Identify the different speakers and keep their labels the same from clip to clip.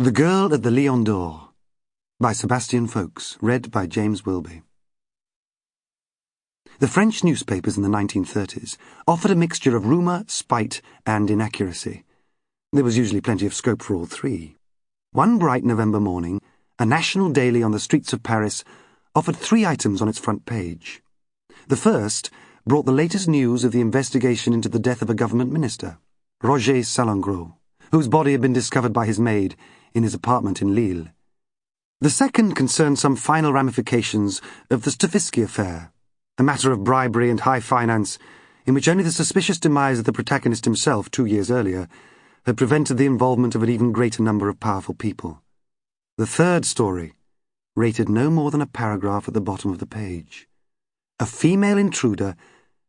Speaker 1: The Girl at the Lion d'Or by Sebastian Faulks, read by James Wilby. The French newspapers in the 1930s offered a mixture of rumour, spite, and inaccuracy. There was usually plenty of scope for all three. One bright November morning, a national daily on the streets of Paris offered 3 items on its front page. The first brought the latest news of the investigation into the death of a government minister, Roger Salengro, whose body had been discovered by his maid in his apartment in Lille. The second concerned some final ramifications of the Stavisky affair, a matter of bribery and high finance in which only the suspicious demise of the protagonist himself 2 years earlier had prevented the involvement of an even greater number of powerful people. The third story rated no more than a paragraph at the bottom of the page. A female intruder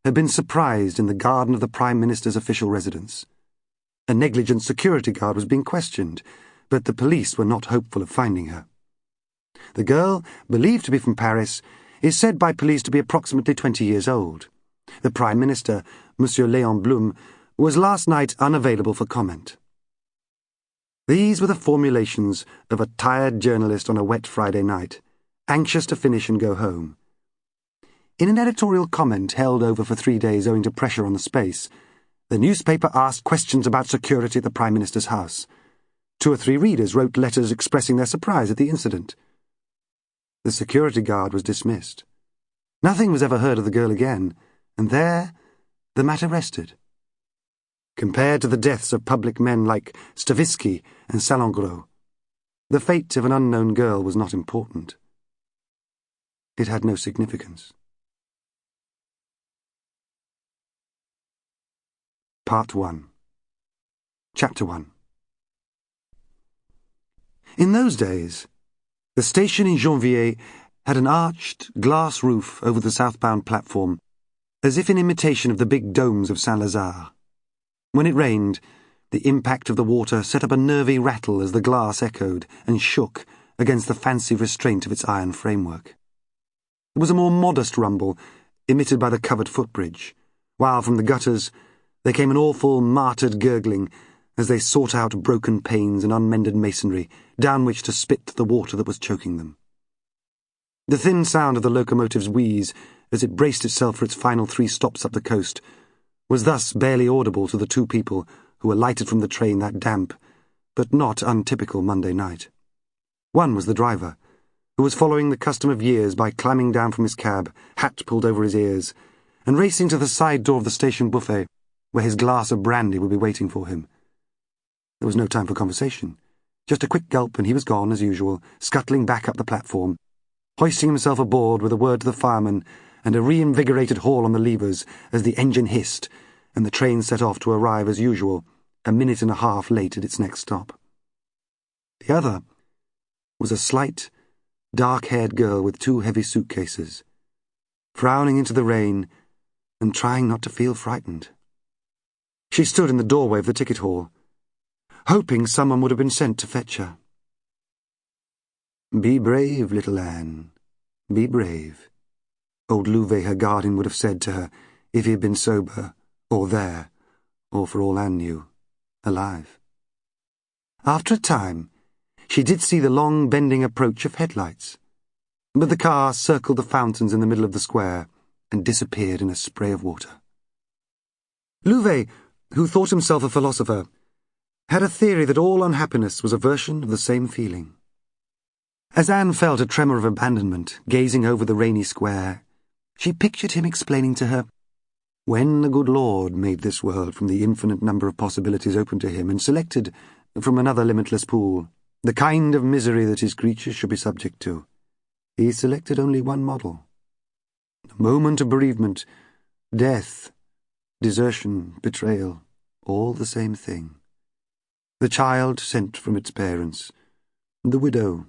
Speaker 1: had been surprised in the garden of the Prime Minister's official residence. A negligent security guard was being questioned, but the police were not hopeful of finding her. The girl, believed to be from Paris, is said by police to be approximately 20 years old. The Prime Minister, Monsieur Léon Blum, was last night unavailable for comment. These were the formulations of a tired journalist on a wet Friday night, anxious to finish and go home. In an editorial comment held over for 3 days owing to pressure on the space, the newspaper asked questions about security at the Prime Minister's house. 2 or 3 readers wrote letters expressing their surprise at the incident. The security guard was dismissed. Nothing was ever heard of the girl again, and there the matter rested. Compared to the deaths of public men like Stavisky and Salengro, the fate of an unknown girl was not important. It had no significance. Part 1. Chapter 1. In those days, the station in Janvier had an arched, glass roof over the southbound platform, as if in imitation of the big domes of Saint-Lazare. When it rained, the impact of the water set up a nervy rattle as the glass echoed and shook against the fancy restraint of its iron framework. It was a more modest rumble, emitted by the covered footbridge, while from the gutters there came an awful, martyred gurgling as they sought out broken panes and unmended masonry, down which to spit the water that was choking them. The thin sound of the locomotive's wheeze, as it braced itself for its final 3 stops up the coast, was thus barely audible to the 2 people who alighted from the train that damp, but not untypical Monday night. One was the driver, who was following the custom of years by climbing down from his cab, hat pulled over his ears, and racing to the side door of the station buffet, where his glass of brandy would be waiting for him. There was no time for conversation. Just a quick gulp and he was gone, as usual, scuttling back up the platform, hoisting himself aboard with a word to the fireman and a reinvigorated haul on the levers as the engine hissed and the train set off to arrive, as usual, a minute and a half late at its next stop. The other was a slight, dark-haired girl with 2 heavy suitcases, frowning into the rain and trying not to feel frightened. She stood in the doorway of the ticket hall, hoping someone would have been sent to fetch her. "Be brave, little Anne, be brave," old Louvet, her guardian, would have said to her if he had been sober, or there, or for all Anne knew, alive. After a time, she did see the long bending approach of headlights, but the car circled the fountains in the middle of the square and disappeared in a spray of water. Louvet, who thought himself a philosopher, had a theory that all unhappiness was a version of the same feeling. As Anne felt a tremor of abandonment, gazing over the rainy square, she pictured him explaining to her, "When the good Lord made this world from the infinite number of possibilities open to him and selected, from another limitless pool, the kind of misery that his creatures should be subject to, he selected only one model. The moment of bereavement, death, desertion, betrayal, all the same thing. The child sent from its parents, the widow,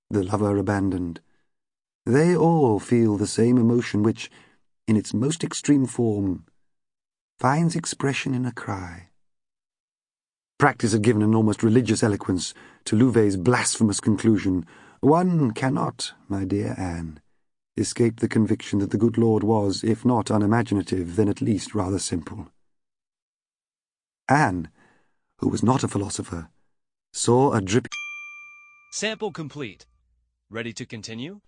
Speaker 1: the lover abandoned. They all feel the same emotion which, in its most extreme form, finds expression in a cry." Practice had given an almost religious eloquence to Louvet's blasphemous conclusion, "One cannot, my dear Anne, escape the conviction that the good Lord was, if not unimaginative, then at least rather simple." Anne, who was not a philosopher, saw a dripping
Speaker 2: Sample complete. Ready to continue?